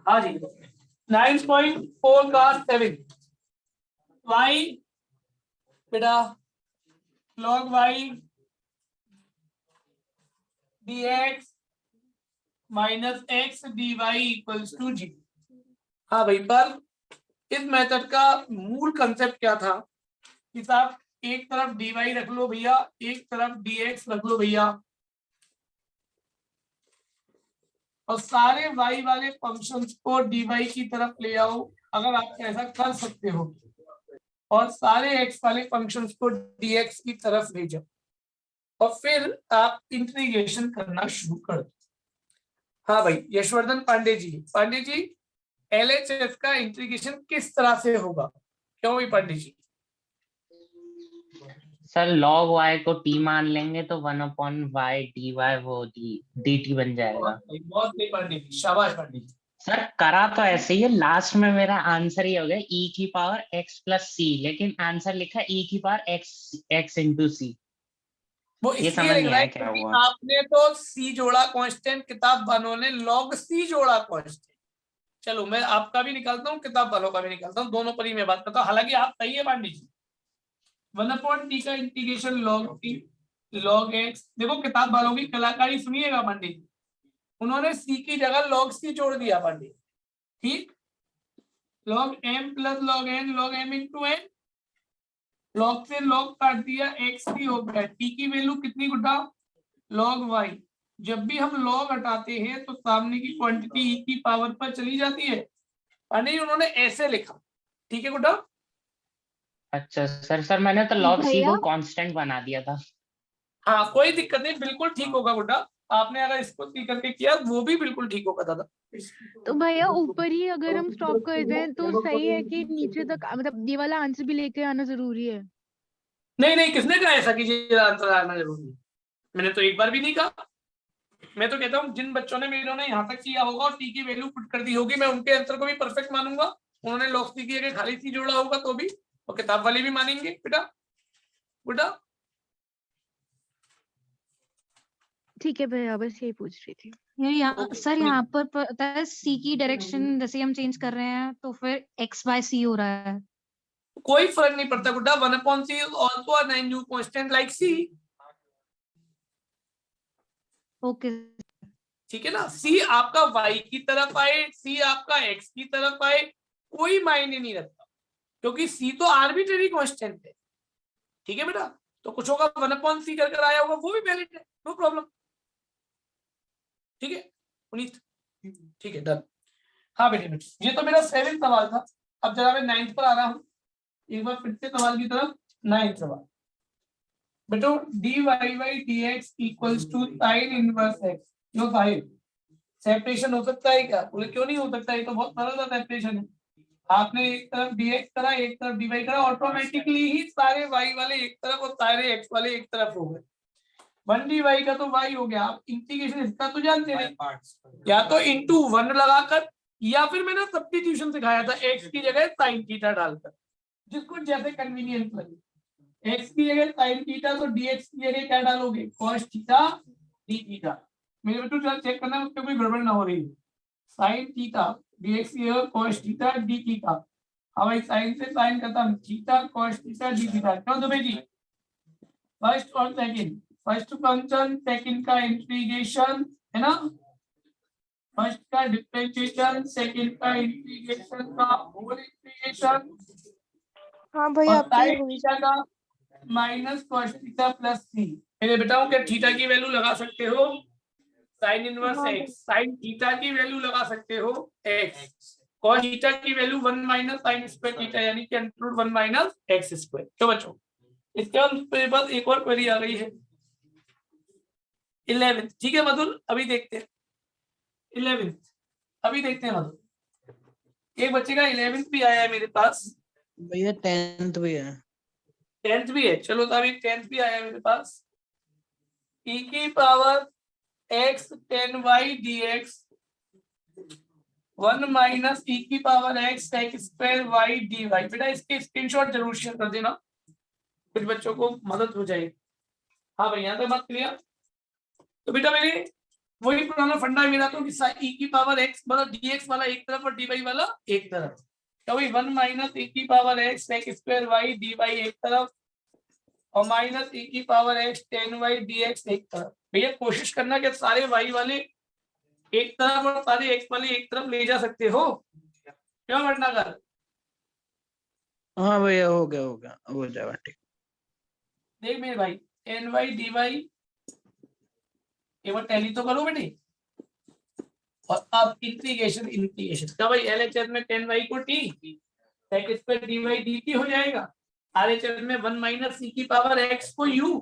हाँ जी 9.4 का 7 y बेटा log y dx minus x d y equals to g. हाँ भाई, पर इस मेथड का मूल कंसेप्ट क्या था कि साहब एक तरफ डी वाई रख लो भैया, एक तरफ डी एक्स रख लो भैया, और सारे y वाले फंक्शंस को dy की तरफ ले आओ अगर आप ऐसा कर सकते हो, और सारे x वाले फंक्शंस को dx की तरफ ले जाओ और फिर आप इंटीग्रेशन करना शुरू कर दो। हाँ भाई यशवर्धन पांडे जी LHS का इंटीग्रेशन किस तरह से होगा? क्यों भाई Pandey ji? Sir log y को t मान लेंगे तो 1/y dy वो dt बन जाएगा। बहुत सही पांडे जी, शाबाश पांडे जी। सर करा तो ऐसे ही है, लास्ट में मेरा आंसर ही हो गया e की पावर x प्लस सी, लेकिन आंसर लिखा e की पावर x इंटू सी। वो ये इसलिए समझ लिख नहीं रहा है आया क्या क्योंकि हुआ। आपने तो c जोड़ा कांस्टेंट, किताब वालों ने log c जोड़ा कांस्टेंट। चलो मैं आपका भी निकालता हूँ, किताब वालों का भी निकालता हूँ, दोनों पर ही मैं बात करता हूँ। हालांकि आप सही है पांडे जी, 1/t का integration log t log x। देखो किताब वालों की कलाकारी सुनिएगा पांडे जी, उन्होंने c की जगह log c जोड़ दिया पांडे, ठीक। log m plus log m into n, log से log काट दिया, x भी हो गया, t की वैल्यू कितनी गुड्डा? log y। जब भी हम log हटाते हैं तो सामने की क्वांटिटी e की पावर पर चली जाती है पांडे जी, उन्होंने ऐसे लिखा, ठीक है गुड्डा? अच्छा सर मैंने तो log c भैया को कांस्टेंट बना दिया था। हाँ कोई दिक्कत नहीं, बिल्कुल ठीक होगा गुड्डा, आपने अगर इसको सी करके किया वो भी बिल्कुल ठीक होगा दादा। तो भैया ऊपर ही अगर हम स्टॉप कर दें तो सही है कि नीचे तक मतलब ये वाला आंसर भी लेके आना जरूरी है? नहीं नहीं, किसने कहा ऐसा कि आंसर आना जरूरी है? मैंने तो एक बार भी नहीं कहा। मैं तो कहता हूँ जिन बच्चों ने मेरे ने यहाँ तक किया होगा और टी की वैल्यू पुट कर दी होगी, मैं उनके आंसर को भी परफेक्ट मानूंगा। उन्होंने लॉग सी की अगर खाली सी जोड़ा होगा तो भी, और किताब वाले भी मानेंगे बेटा। बेटा ठीक है भैया, बस यही पूछ रही थी। सर यहाँ पर पता है सी की डायरेक्शन जैसे हम चेंज कर रहे हैं तो फिर एक्स बाय सी हो रहा है। कोई फर्क नहीं पड़ता गुड्डा, 1/c is also a new constant like c। Okay ठीक है ना, c आपका y की तरफ आए, c आपका x की तरफ आए, कोई मायने नहीं रखता, क्योंकि c तो आर्बिट्रेरी कांस्टेंट है। ठीक है बेटा, तो कुछ होगा 1/c कर आया होगा वो भी वैलिड है, नो प्रॉब्लम। ठीक है पुनीत, ठीक है डन। हाँ बेटे ये तो मेरा 7th सवाल था। अब जरा मैं 9th पर आ रहा हूँ, एक बार फिर से सवाल की तरफ। 9th सवाल बेटो, dy by dx equals to sin inverse x। क्यों साहिब, सेपरेशन हो सकता है क्या? बोले क्यों नहीं हो सकता, ये तो बहुत सरल सा सेपरेशन है। आपने एक तरफ dx करा, एक तरफ dy करा, ऑटोमेटिकली ही सारे y वाले एक तरफ और सारे x वाले एक तरफ हो गए। 1 dy का तो y हो गया। आप इंटीग्रेशन इसका तो जानते नहीं, या तो इंटू 1 लगाकर, या फिर मैंने सब्स्टिट्यूशन सिखाया था x की जगह साइन थीटा डालकर, जिसको जैसे कन्वीनियंट लगे। x की जगह साइन थीटा तो dx की जगह क्या डालोगे? cos theta d theta. मेरे बेटू जरा चेक करना उसमें कोई गड़बड़ ना हो रही है। साइन थीटा dx की जगह cos थीटा d थीटा। हाँ भाई, साइन से साइन खत्म, theta cos theta d theta. क्यों दुबे जी? फर्स्ट और सेकंड, फर्स्ट फंक्शन सेकंड का इंटीग्रेशन है ना, फर्स्ट का डिफरेंशिएशन सेकंड का इंटीग्रेशन का होल इंटीग्रेशन। हाँ भैया और साइन थीटा का minus cos theta plus c। मेरे बेटाओं क्या थीटा की वैल्यू लगा सकते हो? Sign inverse x, sine theta की वैल्यू लगा सकते हो x, cos थीटा की value 1 minus sine square theta, यानी कि अंडर 1 माइनस x स्क्वायर। तो बच्चों इसके बाद मेरे पास एक और क्वेरी आ गई है 11th। ठीक है मधुर, अभी देखते हैं 11th, अभी देखते हैं मधुर। एक बच्चे का 11th भी आया है मेरे पास। भैया 10th भी है। 10th भी है, चलो तो अभी 10th भी आया है मेरे पास। e की power x 10y dx 1 minus e की power x sec square y dy। बेटा इसके स्क्रीनशॉट जरूर शेयर कर देना, कुछ बच्चों को मदद हो जाएगी। हाँ भाई यहाँ तक बात क्लियर? तो बेटा मेरे वही पुराना फंडा मेरा तो कि e की पावर x मतलब dx वाला एक तरफ और dy वाला एक तरफ, तो वही 1 माइनस e की power x x square y dy एक तरफ और माइनस e की power x tan y dx एक तरफ। भैया कोशिश करना कि सारे y वाले एक तरफ और सारे x वाले एक तरफ ले जा सकते हो, क्यों भटनागर? हाँ भैया हो गया हो जाएगा ठीक। देख मेरे भाई एन वाई डी वाई एक बार टैली तो करो बेटे, और अब इंटीग्रेशन क्या भाई एलएचएस में 10 वाई को t sec square d y d t हो जाएगा, आरएचएस में 1 माइनस सी की पावर एक्स को यू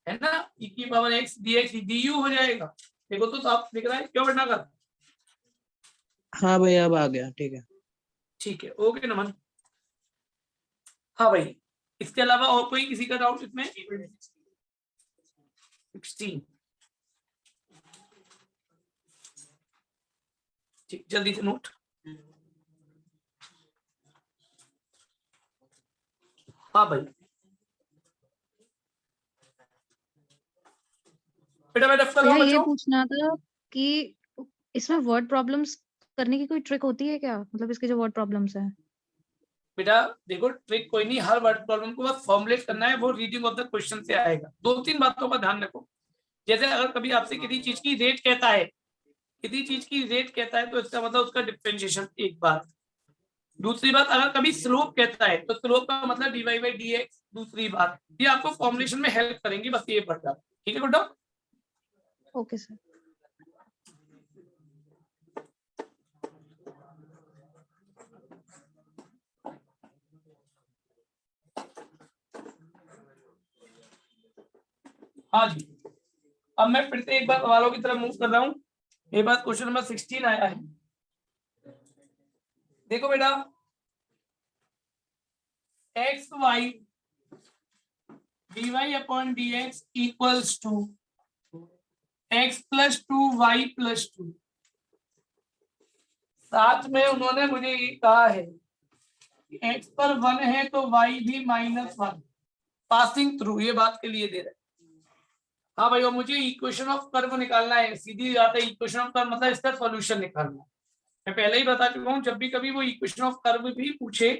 है ना, ई की power x D x D you हो जाएगा। देखो तो आप दिख रहा है, क्यों बढ़ना कर? हाँ भैया अब आ गया ठीक है। ठीक है ओके नमन। हाँ भाई इसके अलावा और कोई किसी का डाउट इसमें? 16 ठीक जल्दी से नोट। हाँ भाई बेटा मैं दफ्तर भैया ये बच्चों। पूछना था कि इसमें वर्ड प्रॉब्लम्स करने की कोई ट्रिक होती है क्या, मतलब इसके जो वर्ड प्रॉब्लम्स हैं? बेटा देखो ट्रिक कोई नहीं, हर वर्ड प्रॉब्लम को बस फॉर्मुलेट करना है, वो रीडिंग ऑफ द क्वेश्चन से आएगा। दो तीन बातों का ध्यान रखो, जैसे अगर कभी आपसे किसी चीज की रेट कहता है, किसी चीज की रेट कहता है तो इसका मतलब उसका डिफरेंशिएशन एक बात। दूसरी बात अगर कभी स्लोप कहता है तो स्लोप का मतलब dy बाई dx दूसरी बात। ये आपको फॉर्मुलेशन में हेल्प करेंगी, बस ये पढ़ जाओ ठीक है गुड्डा। Okay sir. हाँ जी अब मैं फिर से एक बार सवालों की तरफ मूव कर रहा हूँ। ये बात क्वेश्चन नंबर 16 आया है। देखो बेटा x y dy upon dx equals to x plus 2 y plus 2। साथ में उन्होंने मुझे ये कहा है कि x पर 1 है तो y भी -1 पासिंग थ्रू, ये बात के लिए दे रहे हैं। हाँ भाई और मुझे इक्वेशन ऑफ कर्व निकालना है, सीधी बात है, इक्वेशन ऑफ कर्व मतलब इसका सॉल्यूशन निकालना है। मैं पहले ही बता चुका हूँ जब भी कभी वो इक्वेशन ऑफ कर्व भी पूछे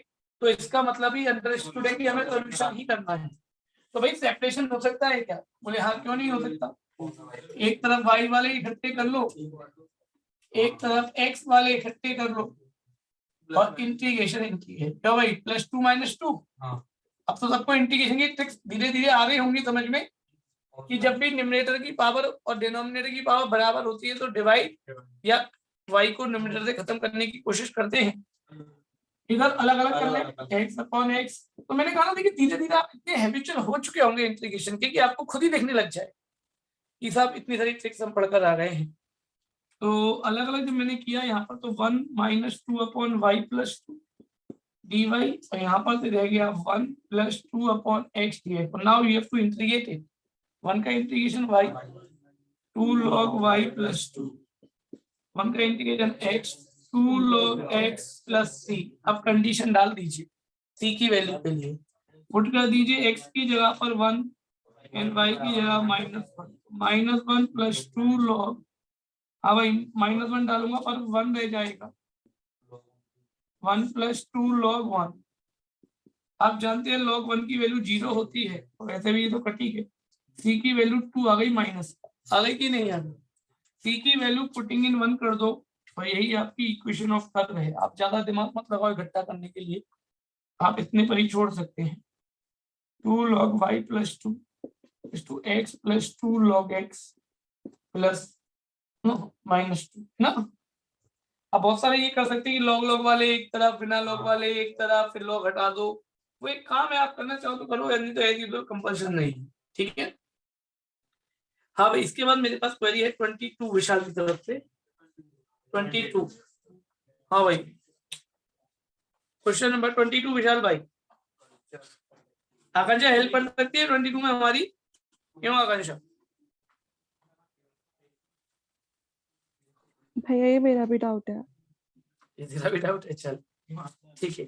तो इसका मतलब ही अंडरस्टूड है कि हमें सॉल्यूशन ही करना है। तो भाई सेपरेशन हो सकता है क्या? बोले हाँ क्यों नहीं हो सकता। एक तरफ y वाले इकट्ठे कर लो, एक तरफ x वाले इकट्ठे कर लो और इंटीग्रेशन इनकी है क्या भाई +2 - 2। अब तो सबको इंटीग्रेशन की ट्रिक्स धीरे धीरे आ रही होंगी समझ में कि जब भी न्यूमरेटर की पावर और डिनोमिनेटर की पावर बराबर होती है तो डिवाइड या y को न्यूमरेटर से खत्म करने की कोशिश करते हैं, इधर अलग अलग कर ले x अपॉन x। तो मैंने कहा ना देखिए धीरे धीरे आप इतने हैबिचुअल हो चुके होंगे इंटीग्रेशन के कि आपको खुद ही देखने लग जाए कि साहब इतनी सारी ट्रिक्स हम पढ़कर आ गए हैं। तो अलग अलग जो मैंने किया यहाँ पर तो 1 - 2 अपॉन y प्लस 2 dy और यहाँ पर तो रह गया 1 + 2 अपॉन x dx। और now you have to integrate it, 1 का integration y 2 log y plus 2, 1 का integration x 2 log x plus c। अब कंडीशन डाल दीजिए c की वैल्यू के लिए, पुट कर दीजिए x की जगह पर 1 एंड y की जगह -1 -1 + 2 log, हाँ भाई -1 डालूंगा पर 1 रह जाएगा 1 + 2 log 1। आप जानते हैं log 1 की वैल्यू 0 होती है, तो वैसे भी ये तो कटी है। c की वैल्यू 2 आ गई माइनस, आ गई कि नहीं आ गई? c की वैल्यू पुटिंग इन 1 कर दो और यही आपकी इक्वेशन ऑफ कर्व है। आप ज्यादा दिमाग मत लगाओ इकट्ठा करने के लिए, आप इतने पर ही छोड़ सकते हैं। 2 log y + 2 = x + 2 log x plus -2 ना। अब बहुत सारे ये कर सकते हैं कि लॉग लॉग वाले एक तरफ, बिना लॉग वाले एक तरफ, फिर लॉग हटा दो। वो एक काम है, आप करना चाहो तो करो, नहीं तो ऐसी तो कंपल्शन नहीं, ठीक है। हाँ भाई इसके बाद मेरे पास क्वेरी है 22 विशाल की तरफ से 22। हाँ भाई क्वेश्चन नंबर 22 विशाल भाई। आकांक्षा हेल्प कर सकती है 22 में हमारी, क्यों आकांक्षा? भैया ये मेरा भी डाउट है। ये तेरा भी डाउट है, चल ठीक है।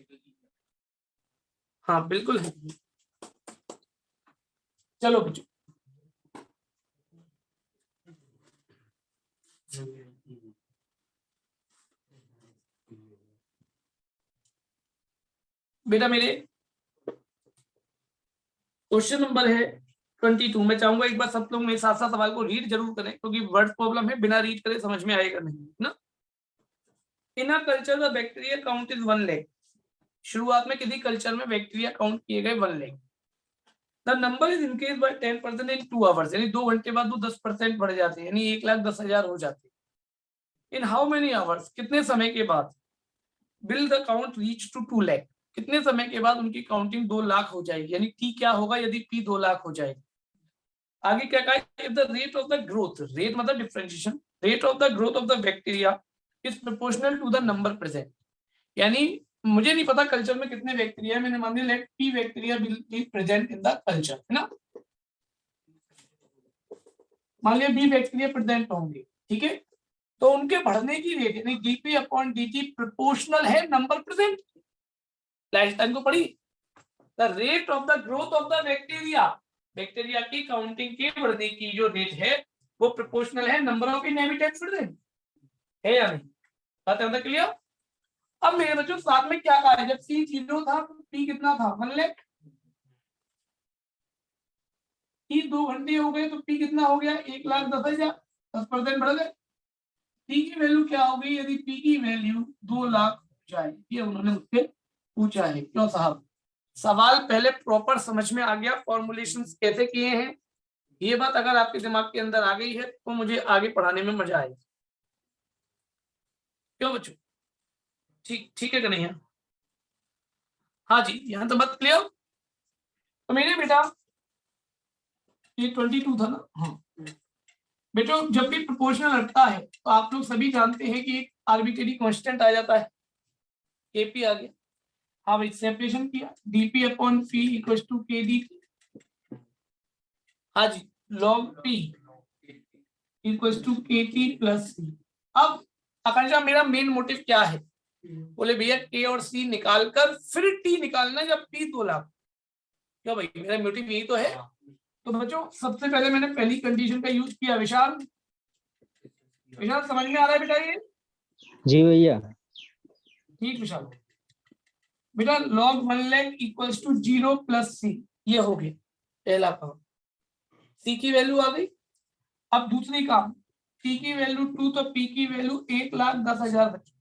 हाँ बिल्कुल है। चलो बच्चों बेटा मेरे क्वेश्चन नंबर है 22। मैं चाहूंगा एक बार सब लोग मेरे साथ साथ सवाल को रीड जरूर करें, क्योंकि वर्ड प्रॉब्लम है, बिना रीड करे समझ में आएगा नहीं ना। In a culture the bacteria count is 1 lakh. शुरुआत में किसी कल्चर में बैक्टीरिया काउंट किए गए 1 lakh. The number is increase by 10% in 2 hours, यानी 2 घंटे बाद वो 10% बढ़ जाते हैं, यानी 1,10,000 हो जाते हैं। इन हाउ मेनी आवर्स, कितने समय के बाद will the count reach to 2 lakh, कितने समय के बाद उनकी काउंटिंग 2 लाख हो जाएगी, यानी टी क्या होगा यदि पी 2 लाख हो जाएगी। आगे क्या कहा, if the rate of the growth, rate मतलब differentiation, rate of the growth of the bacteria is proportional to the number present, यानी मुझे नहीं पता कल्चर में कितने बैक्टीरिया है, मैंने मान लिया let p bacteria will be present in the culture, है ना। मान लिया बी बैक्टीरिया प्रेजेंट होंगे, ठीक है, तो उनके बढ़ने की रेट यानी डीपी अपॉन डीटी प्रोपोर्शनल है नंबर प्रेजेंट। लास्ट टाइम को पढ़ी, the rate of the growth of the bacteria, bacteria की काउंटिंग के बढ़ने की जो रेट है वो प्रोपोर्शनल है नंबर ऑफ इनहेबिटेंट्स प्रेजेंट, है या नहीं, बात है क्लियर। अब मेरे बच्चों साथ में क्या कहा है, जब सी 0 था तो पी कितना था 1 लाख, पी 2 घंटे हो गए तो पी कितना हो गया 1,10,000, 10% बढ़ गए। पी की वैल्यू क्या होगी यदि पी की वैल्यू 2 लाख हो जाए, ये उन्होंने मुझसे पूछा है। क्यों साहब, सवाल पहले प्रॉपर समझ में आ गया, फॉर्मुलेशंस कैसे किए हैं, ये बात अगर आपके दिमाग के अंदर आ गई है तो मुझे आगे पढ़ाने में मजा आएगा। क्यों बच्चों, ठीक है कि नहीं है? हाँ जी, यहाँ तो बात क्लियर। तो मेरे बेटा ये 22 था ना, हाँ बेटो, जब भी प्रोपोर्शनल हटता है तो आप लोग सभी जानते हैं कि एक आर्बिट्रेरी कांस्टेंट आ जाता है, केपी आ गया। हाँ भाई, सेपरेशन किया, dp upon p equals to k d, हाँ जी, log p equals to k t plus c. अब आकांक्षा मेरा मेन मोटिव क्या है, बोले भैया के और सी निकालकर फिर टी निकालना जब पी 2 लाख। क्यों भाई, मेरा मोटिव यही तो है। तो बच्चों सबसे पहले मैंने पहली कंडीशन का यूज किया। विशाल, विशाल समझ में आ रहा है बेटा ये? जी भैया। ठीक विशाल, बेटा log 1 lakh equals to 0 plus c, ये हो गया पहला काम, सी की वैल्यू आ गई। अब दूसरी काम, टी की वैल्यू 2 तो पी की वैल्यू 1,10,000 बची।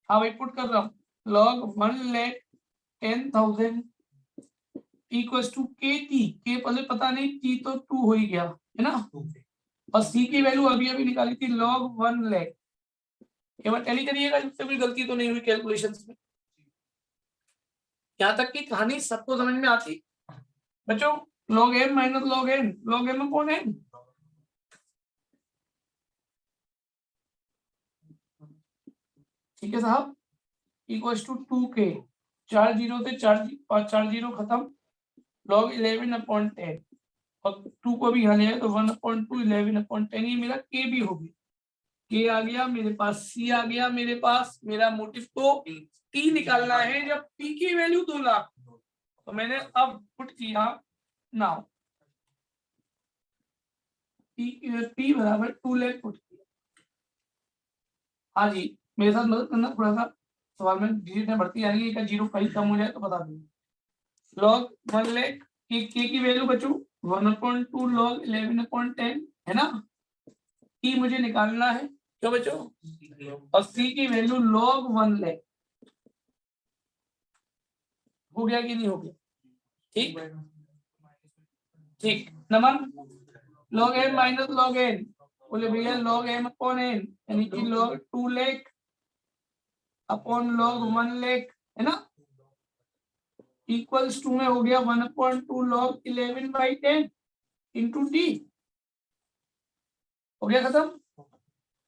अब इनपुट कर रहा हूँ log 1,10,000 equals to k T, के पहले पता नहीं, टी तो 2 हो ही गया है ना, और सी की वैल्यू अभी अभी निकाली थी log 1 लाख। एक बार टैली करिएगा, जिससे कोई गलती तो नहीं हुई कैलकुलेशंस में। यहाँ तक की कहानी सबको समझ में आती बच्चों। log m minus log n, log m कौन है, ठीक है साहब, इक्वल्स टू 2k, 4 जीरो से 4 जीरो खत्म, log 11/10, और 2 को भी यहाँ ले आए तो 1/2 11/10, ये मेरा k भी हो गया, k आ गया मेरे पास, c आ गया मेरे पास। मेरा मोटिव तो t निकालना है जब p की वैल्यू 2 लाख, तो मैंने अब पुट किया नाउ p बराबर 2 लाख पुट किया। हाँ जी, मेरे साथ मदद करना थोड़ा सा, सवाल में डिजिट में बढ़ती आ रही है, 0.5 कम हो जाए तो बता दूंगा। log 1 लाख की वैल्यू बच्चों 1/2 log 11/10 है ना, ई मुझे निकालना है। क्यों बच्चों, और सी की वैल्यू log 1 लाख। हो गया कि नहीं हो गया? ठीक ठीक। नमन, log m minus log n, बोले भैया log m अपॉन n, यानी कि log 2 lakh upon log 1 lakh, है ना, इक्वल्स टू में हो गया 1/2 log 11/10 इंटू डी, हो गया खत्म।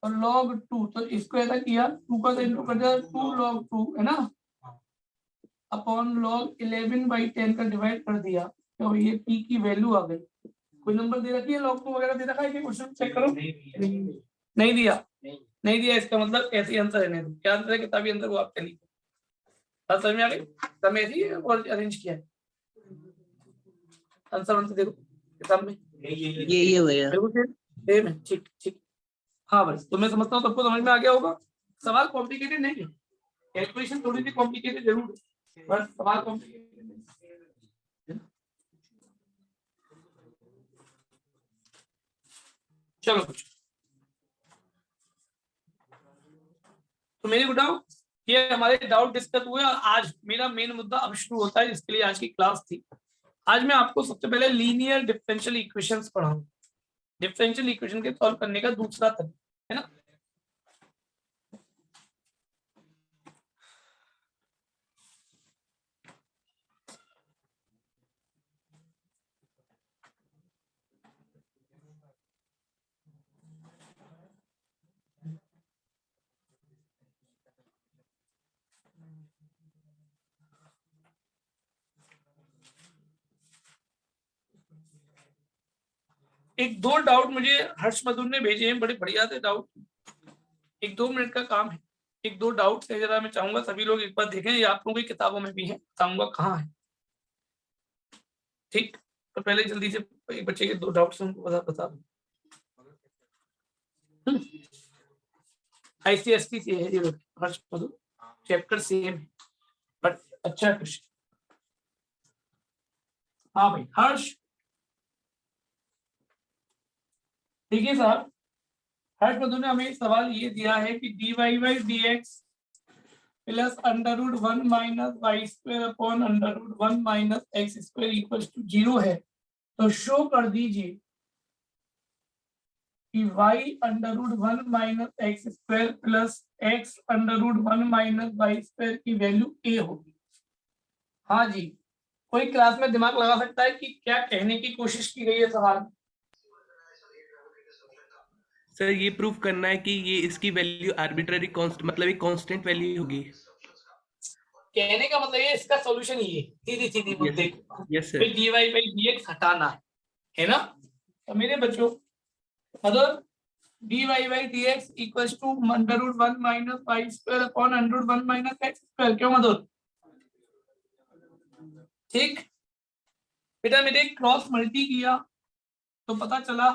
और log 2, तो इसको ऐसा किया 2 का तो इंटू कर दिया 2 log 2 है ना, अपॉन log 11/10 का डिवाइड कर दिया, तो ये p की वैल्यू आ गई। कोई नंबर दे रखी है log 2 वगैरह दे रखा है कि क्वेश्चन चेक करो, नहीं दिया, नहीं दिया, इसका मतलब ऐसे ही आंसर है। क्या आंसर है किताबी आंसर वो आपके लिए, बात समझ में आ गई? सब ऐसे ही और अरेंज किया है आंसर, देखो किताब में ये भैया। बिल्कुल सेम है, ठीक ठीक। हाँ भाई, तो मैं समझता हूँ सबको समझ में आ गया होगा। सवाल कॉम्प्लिकेटेड नहीं है, कैलकुलेशन थोड़ी सी कॉम्प्लिकेटेड जरूर है, बट सवाल कॉम्प्लिकेटेड नहीं है। चलो तो मेरे बताओ, ये हमारे डाउट डिस्कस हुए और आज मेरा मेन मुद्दा अब शुरू होता है, जिसके लिए आज की क्लास थी। आज मैं आपको सबसे पहले लीनियर डिफरेंशियल इक्वेशंस पढ़ाऊंगा, डिफरेंशियल इक्वेशन के सॉल्व करने का दूसरा तरीका, है ना। एक दो डाउट मुझे हर्ष मधुर ने भेजे हैं, बड़े बढ़िया थे डाउट, एक 2 मिनट का काम है। एक दो डाउट है, जरा मैं चाहूंगा सभी लोग एक बार देखें, ये आप लोगों की किताबों में भी है, बताऊंगा कहाँ है। ठीक, तो पहले जल्दी से एक बच्चे के 2 डाउट्स उनको बता दूं। ICST से है ये हर्ष मधुर, चैप्टर सेम है बट अच्छा क्वेश्चन। हाँ भाई हर्ष, देखिए साहब, हर्ष मधुर ने हमें सवाल ये दिया है कि dy/dx plus √1 minus y square upon √1 minus x square equals to 0 है, तो शो कर दीजिए कि y√1 minus x square plus x√1 minus y square की वैल्यू a होगी। हाँ जी, कोई क्लास में दिमाग लगा सकता है कि क्या कहने की कोशिश की गई है सवाल? सर ये प्रूफ करना है कि ये इसकी वैल्यू आर्बिट्ररी मतलब एक कांस्टेंट वैल्यू होगी। कहने का मतलब ये, इसका सॉल्यूशन ये सीधी सीधी मुद्दे यस सर, dy/dx हटाना है ना। तो मेरे बच्चों, मतलब dy/dx equals to √1 minus y square upon √1 minus x square, क्यों मधुर? ठीक बेटा, मेरे क्रॉस मल्टी किया तो पता चला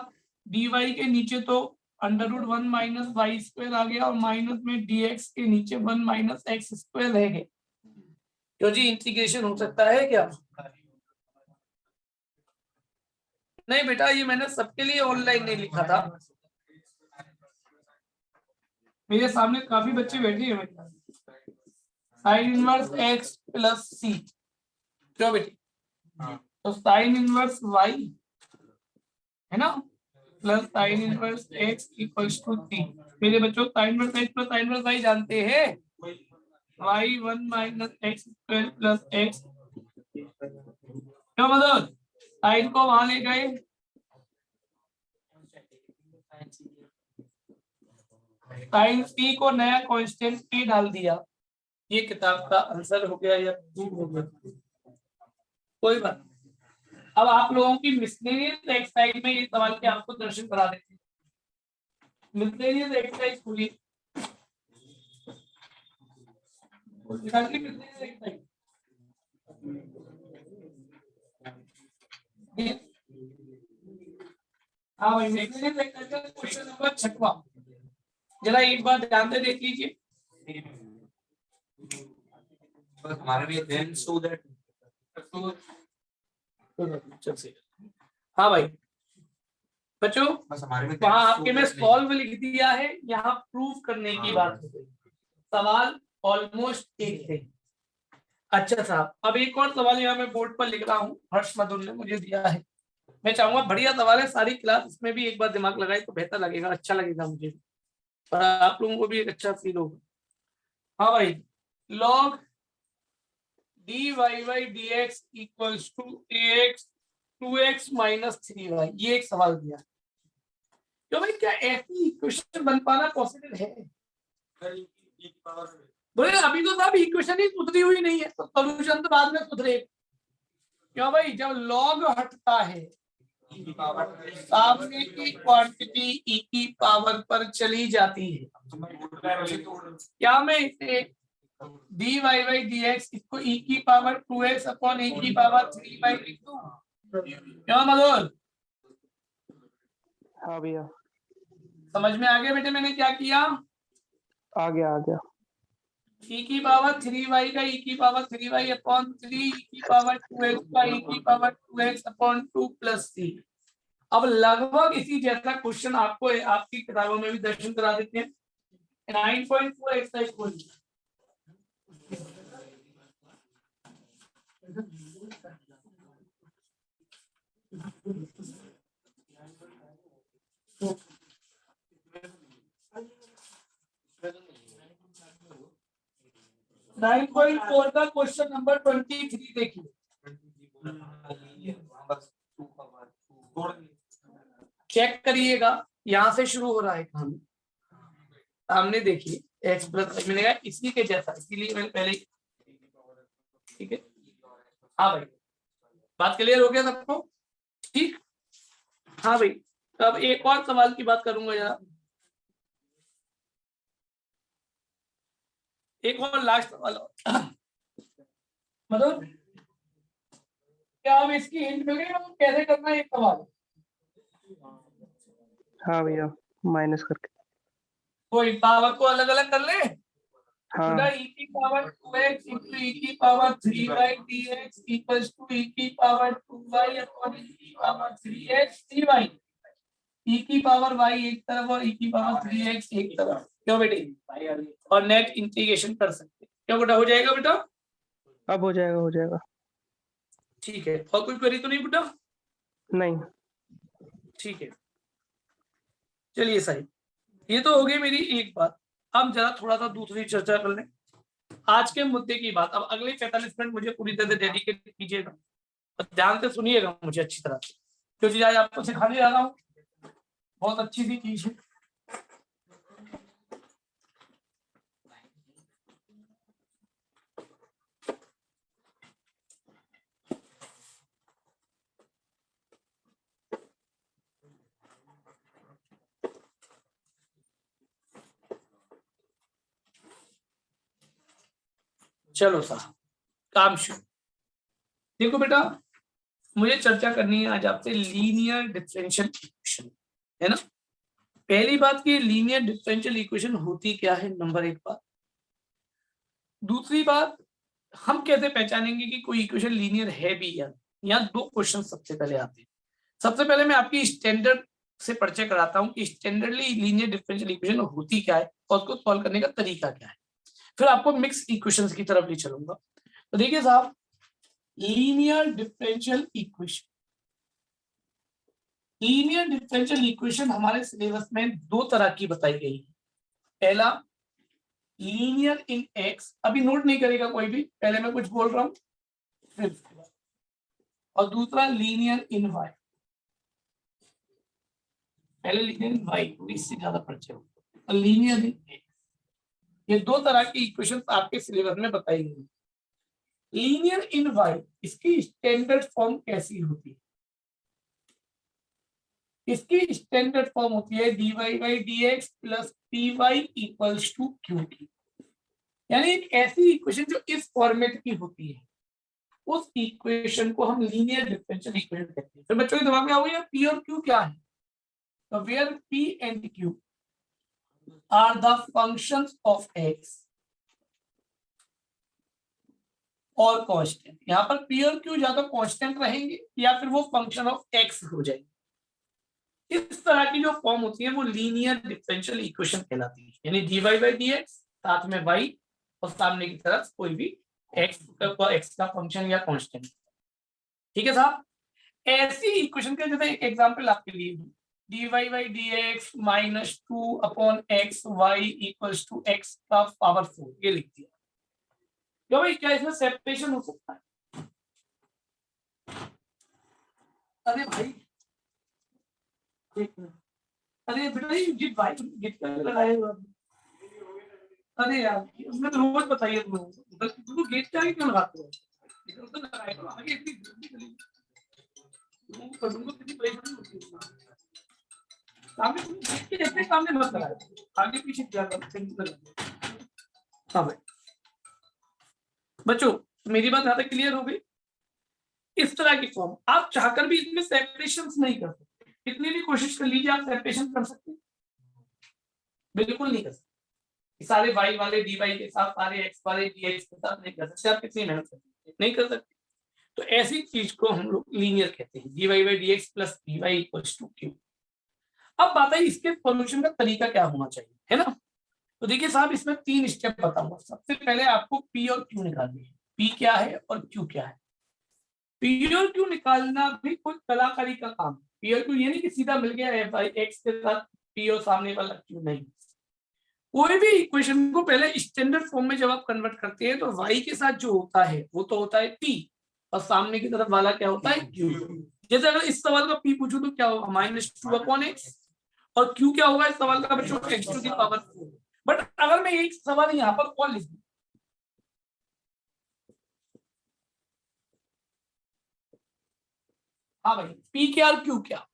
dy के नीचे तो √1 माइनस वाई स्क्वायर आ गया और माइनस में dx के नीचे 1 माइनस एक्स स्क्वायर रह गए। क्यों जी, इंटीग्रेशन हो सकता है क्या? नहीं बेटा, ये मैंने सबके लिए ऑनलाइन नहीं लिखा था, मेरे सामने काफी बच्चे बैठे हैं बेटा। Sine inverse x plus c, क्यों बेटी? तो साइन इनवर्स y है ना, plus sine inverse x equals to c. मेरे बच्चों, sine inverse x plus sine inverse y जानते हैं, y1 minus x square plus x, क्यों मतलब साइन को वहां ले गए, साइन सी को नया कांस्टेंट p डाल दिया, ये किताब का आंसर हो गया या प्रूफ हो गया? कोई बात। अब आप लोगों की मिसलेनियस एक्सरसाइज में ये सवाल के आपको दर्शन करा देते हैं। मिसलेनियस एक्सरसाइज पूरी हाँ भाई, मिसलेनियस एक्सरसाइज का क्वेश्चन नंबर 6वां, जरा एक बार ध्यान से देख लीजिए। हमारे भी देन सो दैट हाँ भाई बच्चों, बस हमारे में वहां आपके में सॉल्व लिख दिया है, यहाँ प्रूव करने की बात हो गई, सवाल ऑलमोस्ट एक है। अच्छा साहब, अब एक और सवाल यहाँ मैं बोर्ड पर लिख रहा हूँ, हर्ष मधुर ने मुझे दिया है, मैं चाहूंगा बढ़िया सवाल है, सारी क्लास इसमें भी एक बार दिमाग लगाए तो बेहतर लगेगा, अच्छा लगेगा मुझे और आप लोगों को भी एक अच्छा फील होगा। हाँ भाई, log dy/dx equals to ax 2x minus 3y, ये एक सवाल दिया। तो भाई क्या ऐसी इक्वेशन बन पाना पॉसिबल है? बोले अभी तो साहब इक्वेशन ही सुधरी हुई नहीं है, तो सॉल्यूशन तो बाद में सुधरे। क्यों भाई, जब लॉग हटता है सामने की क्वांटिटी e की पावर पर चली जाती है, क्या मैं इसे dy/dx इसको e की पावर 2x अपॉन e की पावर 3y लिख दूं? क्या मधुर? हाँ भैया। समझ में आ गया बेटे मैंने क्या किया? आ गया e की पावर 3y का e की पावर 3y अपॉन 3 e की पावर 2x का e की power 2x upon 2 plus c। अब लगभग इसी जैसा क्वेश्चन आपको आपकी किताबों में भी दर्शन करा देते हैं। 9.4 एक्सरसाइज बोल 9.4 का क्वेश्चन नंबर 23 देखिए। चेक करिएगा, यहां से शुरू हो रहा है काम। सामने देखिए x प्लस मिलेगा इसी के जैसा, इसीलिए मैंने पहले, ठीक है। हाँ भाई, बात क्लियर हो गया सबको? ठीक, हाँ भाई। तो अब एक और सवाल की बात करूंगा जरा, एक और लास्ट सवाल। मतलब क्या हम इसकी हिंट मिल गई कैसे करना है एक सवाल? हाँ भैया, माइनस करके। कोई पावर को अलग अलग कर ले। हाँ e की पावर 2x into e की power 3y dx equals to e की पावर 2y upon e की पावर 3x 3y। e की पावर y एक तरफ और e की पावर 3x एक तरफ, क्यों बेटे? और नेट इंटीग्रेशन कर सकते, क्यों बेटा? हो जाएगा बेटा? अब हो जाएगा। ठीक है, और कोई क्वेरी तो नहीं बेटा? नहीं। ठीक है, चलिए सही। ये तो हो गई मेरी एक बात। अब जरा थोड़ा सा दूसरी चर्चा कर लें आज के मुद्दे की बात। अब अगले 45 मिनट मुझे पूरी तरह से डेडिकेट कीजिएगा और ध्यान से सुनिएगा मुझे अच्छी तरह से, जो चीज आज आपको सिखाने जा रहा हूँ बहुत अच्छी सी चीज है। चलो साहब, काम शुरू। देखो बेटा, मुझे चर्चा करनी है आज आपसे लीनियर डिफरेंशियल इक्वेशन, है ना। पहली बात की लीनियर डिफरेंशियल इक्वेशन होती क्या है, नंबर एक बात। दूसरी बात, हम कैसे पहचानेंगे कि कोई इक्वेशन लीनियर है भी या नहीं। यहाँ दो क्वेश्चन सबसे पहले आते हैं। सबसे पहले मैं आपकी स्टैंडर्ड से परिचय कराता हूँ कि स्टैंडर्डली लीनियर डिफरेंशियल इक्वेशन होती क्या है और उसको सॉल्व करने का तरीका क्या है। फिर आपको मिक्स इक्वेशंस की तरफ ले चलूंगा। तो देखिए साहब, linear differential equation, linear differential equation हमारे सिलेबस में दो तरह की बताई गई है। पहला लीनियर इन एक्स, अभी नोट नहीं करेगा कोई भी, पहले मैं कुछ बोल रहा हूं फिर। और दूसरा लीनियर इन वाई, पहले लीनियर इन वाई इससे ज्यादा परिचय होगा, और लीनियर इन एक्स। ये दो तरह की इक्वेशन आपके सिलेबस में बताई गई। लीनियर इन वाई, इसकी स्टैंडर्ड फॉर्म कैसी होती है? इसकी स्टैंडर्ड फॉर्म होती है dy by dx plus py equals to qt। यानी एक ऐसी इक्वेशन जो इस फॉर्मेट की होती है, उस इक्वेशन को हम लीनियर डिफरेंशियल इक्वेशन कहते हैं। फिर बच्चों के दिमाग में आओगे p और q क्या है? तो where p and q are the functions of x और कांस्टेंट। यहाँ पर p और q या तो कांस्टेंट रहेंगे या फिर वो फंक्शन ऑफ x हो जाएंगे। इस तरह की जो फॉर्म होती है वो लीनियर डिफरेंशियल इक्वेशन कहलाती है। यानी dy by dx साथ में y और सामने की तरफ कोई भी x का फंक्शन या कांस्टेंट। ठीक है साहब, ऐसी इक्वेशन का जैसे एक एग्जांपल आपके लिए dy by dx minus 2 upon x y equals to x का पावर 4, ये लिख दिया। क्यों भाई, क्या इसमें सेपरेशन हो सकता है? अरे भाई, अरे बेटा ये गिट भाई गिट का लगाए हुआ। अरे यार उसमें तो रोज बताइए तुमको गेट क्या क्यों लगाते हो? तो लगाए तो आगे इतनी जल्दी चली तुमको कितनी परेशानी होती है। सामने तुम गेट के जैसे सामने मत लगाओ, आगे पीछे क्या कर। हाँ भाई बच्चों, मेरी बात यहाँ तक क्लियर हो गई। इस तरह की फॉर्म आप चाहकर भी इसमें सेपरेशन नहीं कर सकते, कितनी भी कोशिश कर लीजिए आप सेपरेशन कर सकते हैं, बिल्कुल नहीं कर सकते। सारे y वाले dy के साथ, सारे x वाले dx के साथ नहीं कर सकते। आप कितनी मेहनत करते नहीं कर सकते। तो ऐसी चीज को हम लोग लीनियर कहते हैं, dy/dx + dy = q। अब बात है इसके सॉल्यूशन का तरीका क्या होना चाहिए, है ना। तो देखिए साहब, इसमें 3 स्टेप बताऊंगा। सबसे पहले आपको p और q निकालनी है। p क्या है और q क्या है। p और q निकालना भी कोई कलाकारी का काम है। p और q ये नहीं कि सीधा मिल गया है भाई x के साथ p और सामने वाला q, नहीं। कोई भी इक्वेशन को पहले स्टैंडर्ड फॉर्म में जब आप कन्वर्ट करते हैं तो y के साथ जो होता है वो तो होता है p, और सामने की तरफ वाला क्या होता है q। जैसे अगर इस सवाल का p पूछूं तो क्या होगा, -2/x, और q क्या होगा इस सवाल का बच्चों, x⁴। बट अगर मैं एक सवाल यहाँ पर और लिख दूं, हाँ भाई, p क्या और q क्या,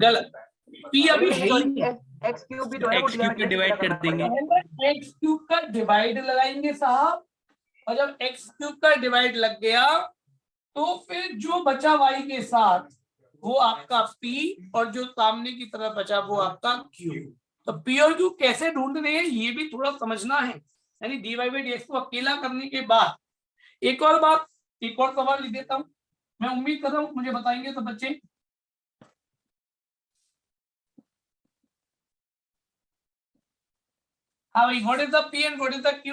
गलत। p अभी है ही नहीं। एक्स क्यूब पे डिवाइड कर देंगे। एक्स क्यूब का डिवाइड लगाएंगे साहब, और जब एक्स क्यूब का डिवाइड लग गया तो फिर जो बचा y के साथ वो आपका p, और जो सामने की तरफ बचा वो आपका q। तो p और q कैसे ढूंढ रहे हैं ये भी थोड़ा समझना है। यानी dy/dx को अकेला करने के बाद एक और बात, एक और सवाल लिख देता हूं, मैं उम्मीद कर रहा हूं मुझे बताएंगे सब बच्चे। हाँ भाई, what is the p and what is the q।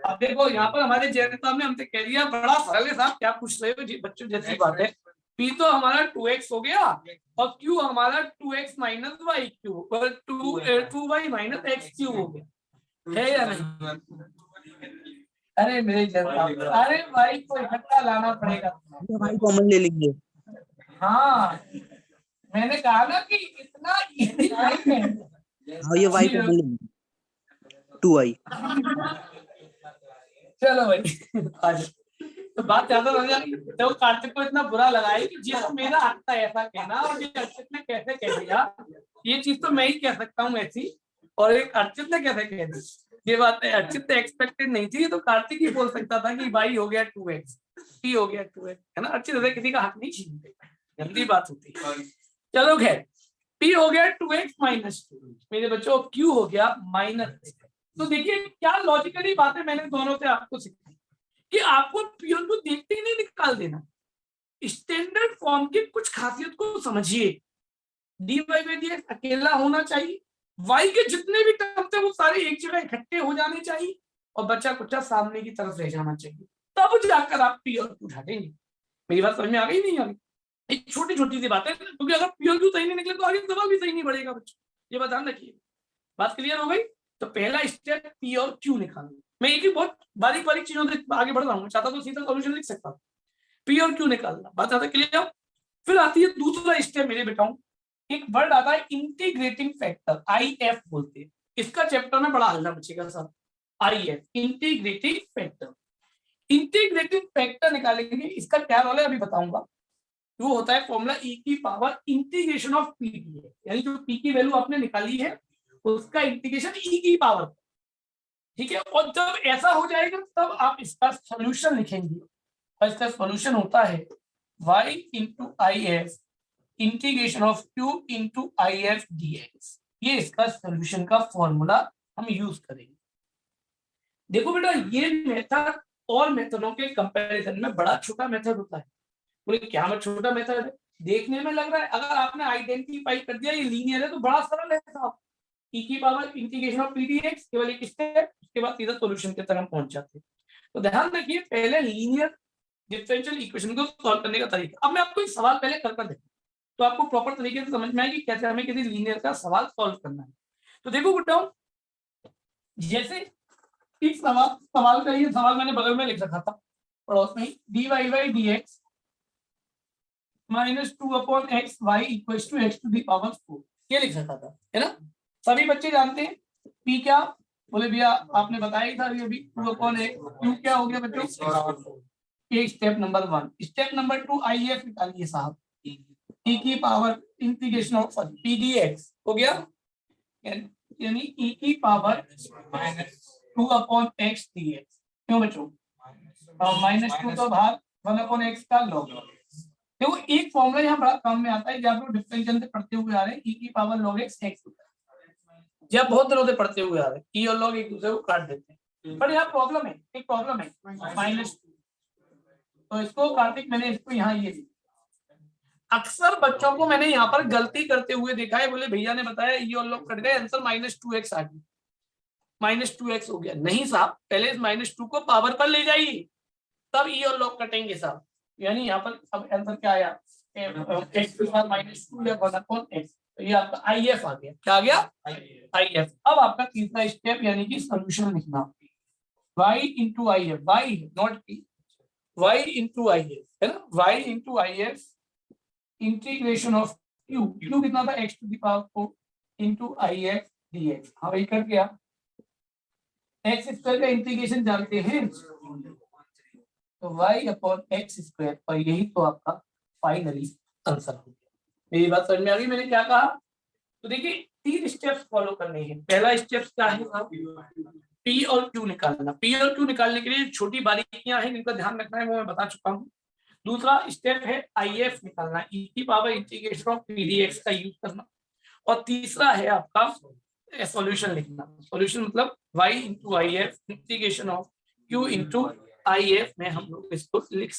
अब देखो यहाँ पर हमारे जैन साहब ने हमसे कह दिया, बड़ा सरल है साहब, क्या पूछ रहे हो जी बच्चों, जैसी बात है। p तो हमारा 2x हो गया और q हमारा 2x - y³ और 2y - x³ हो गया, है या नहीं। अरे मेरे जैन साहब, अरे भाई को इकट्ठा लाना पड़ेगा। भाई कॉमन ले लेंगे। हाँ, मैंने कहा ना कि इतना इजी नहीं है। हाँ ये y कॉमन ले लेंगे, 2y। चलो भाई आ जाओ। तो बात ज्यादा हो जाएगी। तो कार्तिक को इतना बुरा लगा है कि जिस मेरा आता है ऐसा कहना, और ये अर्चित ने कैसे कह दिया, ये चीज तो मैं ही कह सकता हूँ ऐसी, और एक अर्चित ने कैसे कह दी। ये बात है अर्चित ने एक्सपेक्टेड नहीं थी, तो कार्तिक ही बोल सकता था कि भाई हो गया 2x, p हो गया 2x, है ना। अर्चित ऐसे किसी का हक नहीं छीनते, गंदी बात होती है। चलो खैर, p हो गया 2x - 2 मेरे बच्चों, q हो गया -। तो देखिए क्या लॉजिकली बात है, मैंने दोनों से आपको सिखाई कि आपको p और q देखते ही नहीं निकाल देना। स्टैंडर्ड फॉर्म की कुछ खासियत को समझिए। dy/dx अकेला होना चाहिए, y के जितने भी टर्म थे वो सारे एक जगह इकट्ठे हो जाने चाहिए, और बच्चा कुछ सामने की तरफ रह जाना चाहिए, तब जाकर आप p और q ढालेंगे। मेरी बात समझ में आ गई नहीं आ गई। एक छोटी छोटी सी बात है, क्योंकि अगर p और q सही नहीं निकले तो आगे सवाल भी सही नहीं बढ़ेगा बच्चों, ये बात ध्यान रखिए। बात क्लियर हो गई। तो पहला स्टेप p और q निकालना। मैं एक ही बहुत बारीक बारीक चीजों से आगे बढ़ रहा हूँ, चाहता तो सीधा सॉल्यूशन लिख सकता हूँ। p और q निकालना, बात ज्यादा क्लियर हो। फिर आती है दूसरा स्टेप मेरे बेटाओं, एक वर्ड आता है इंटीग्रेटिंग फैक्टर, IF बोलते हैं। इसका चैप्टर में बड़ा हल्ला बचेगा sir, IF integrating factor. Integrating factor निकालेंगे, इसका क्या रोल है अभी बताऊंगा। वो होता है फॉर्मूला e की पावर इंटीग्रेशन ऑफ p है, यानी जो p की वैल्यू आपने निकाली है उसका इंटीग्रेशन e की पावर, ठीक है। और जब ऐसा हो जाएगा तब आप इसका सॉल्यूशन लिखेंगे, और इसका सॉल्यूशन होता है y × IF integration of q × IF dx। ये इसका सॉल्यूशन का फॉर्मूला हम यूज करेंगे। देखो बेटा, ये मेथड और मेथडों के कंपैरिजन में बड़ा छोटा मेथड होता है। बोले क्या मैं छोटा मेथड है, देखने में लग रहा है, अगर आपने आइडेंटिफाई कर दिया ये लीनियर है तो बड़ा सरल है साहब। e की power integration of p dx, केवल एक स्टेप, उसके बाद सीधा सॉल्यूशन की तरफ पहुंच जाते हैं। तो ध्यान रखिए, पहले लीनियर डिफरेंशियल इक्वेशन को सॉल्व करने का तरीका। अब मैं आपको एक सवाल पहले कर देखूं तो आपको प्रॉपर तरीके से समझ में आएगी कैसे हमें किसी लीनियर का सवाल सॉल्व करना है। तो देखो बेटा, जैसे इस सवाल का ये सवाल मैंने बगल में लिख रखा था पड़ोस में, dy/dx -2/x y = x⁴ ये लिख रखा था, है ना। सभी बच्चे जानते हैं p क्या, बोले भैया आपने बताया ही था अभी 2/x। q क्या हो गया बच्चों, ये step number 1। Step number 2 IF निकालिए साहब, e की power integration of p dx हो गया, यानी e की पावर -2/x dx। क्यों बच्चों, -2 का भाग 1/x का लॉग, देखो एक फॉर्मूला यहाँ बड़ा काम में आता है जब आप लोग डिफरेंशियल से पढ़ते हुए आ रहे हैं e की पावर log x x, जब बहुत दिनों से पढ़ते हुए आ रहे हैं e और log एक दूसरे को काट देते हैं, पर यहाँ प्रॉब्लम है, एक प्रॉब्लम है -2, तो इसको कार्तिक मैंने इसको यहाँ ये अक्सर बच्चों को मैंने यहाँ पर गलती करते हुए देखा है, बोले भैया ने बताया e और log कट गए, आंसर -2x आ गया, -2x हो गया। नहीं साहब, पहले इस -2 को पावर पर ले जाइए तब e और log कटेंगे साहब, यानी यहाँ पर अब आंसर क्या आया x के साथ -2 या 1/x, तो ये आपका IF आ गया। क्या आ गया? IF। अब आपका तीसरा स्टेप यानी कि सॉल्यूशन लिखना, y into IF, y not p, y into IF है ना, y into IF integration of q, q कितना था x to the power 4 into IF dx। हाँ वही कर गया, x स्क्वायर का इंटीग्रेशन जानते हैं तो y अपॉन एक्स स्क्वायर, और यही तो आपका फाइनली आंसर हो गया। मेरी बात समझ में आ गई मैंने क्या कहा? तो देखिए 3 स्टेप्स फॉलो करने हैं। पहला स्टेप क्या है? p और q निकालना। p और q निकालने के लिए छोटी बारीकियां हैं जिनका ध्यान रखना है, वो मैं बता चुका हूँ। दूसरा स्टेप है IF निकालना, e की power integration of p dx का यूज करना। और तीसरा है आपका सॉल्यूशन लिखना। सॉल्यूशन मतलब y into IF integration of q into IF में हम लोग इसको लिख